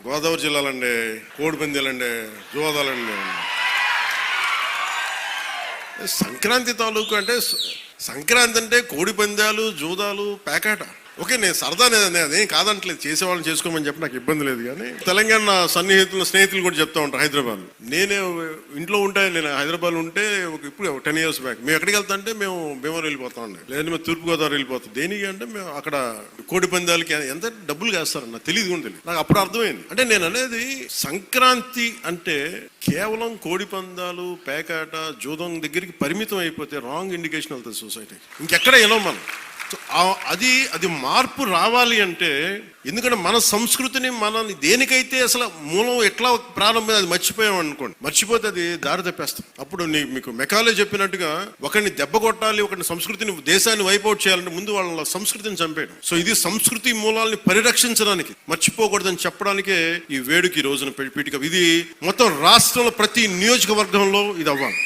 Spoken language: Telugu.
గోదావరి జిల్లాలండి, కోడిపందేలండి, జోదాలండి. సంక్రాంతి తాలూకు అంటే సంక్రాంతి అంటే కోడిపందాలు, జూదాలు, పేకాట. ఓకే, నేను సరదా అదేం కాదంటలేదు, చేసేవాళ్ళని చేసుకోమని చెప్పి నాకు ఇబ్బంది లేదు. కానీ తెలంగాణ స్నేహితులు కూడా చెప్తా ఉంటారు. హైదరాబాద్ నేనే ఇంట్లో ఉంటే, నేను హైదరాబాద్ ఉంటే ఇప్పుడు 10 years బ్యాక్ మేము ఎక్కడికి వెళ్తా అంటే మేము భీమవరం వెళ్ళిపోతా ఉండే, లేదంటే మేము తూర్పుగోదావరి వెళ్ళిపోతాం. దేనికి అంటే మేము అక్కడ కోడి పందాలకి ఎంత డబ్బులు వేస్తారని నాకు తెలియదు కూడా తెలియదు. నాకు అప్పుడు అర్థమైంది. అంటే నేను అనేది సంక్రాంతి అంటే కేవలం కోడి పందాలు, పేకాట, జూదం దగ్గరికి పరిమితం అయిపోతే రాంగ్ ఇండికేషన్ వెళ్తుంది సొసైటీకి. ఇంకెక్కడ వెళ్ళాం మనం. అది మార్పు రావాలి అంటే, ఎందుకంటే మన సంస్కృతిని మనం దేనికైతే అసలు మూలం ఎట్లా ప్రారంభం అది మర్చిపోయాం అనుకోండి, మర్చిపోతే అది దారి తప్పేస్తాం. అప్పుడు మీకు మెకాలే చెప్పినట్టుగా ఒకరిని దెబ్బ కొట్టాలి, ఒకరిని సంస్కృతిని, దేశాన్ని వైపౌట్ చేయాలంటే ముందు వాళ్ళ సంస్కృతిని చంపేయడం. సో ఇది సంస్కృతి మూలాల్ని పరిరక్షించడానికి, మర్చిపోకూడదని చెప్పడానికే ఈ వేడుక ఈ రోజున పీఠిక. ఇది మొత్తం రాష్ట్రంలో ప్రతి నియోజకవర్గంలో ఇది అవ్వాలి.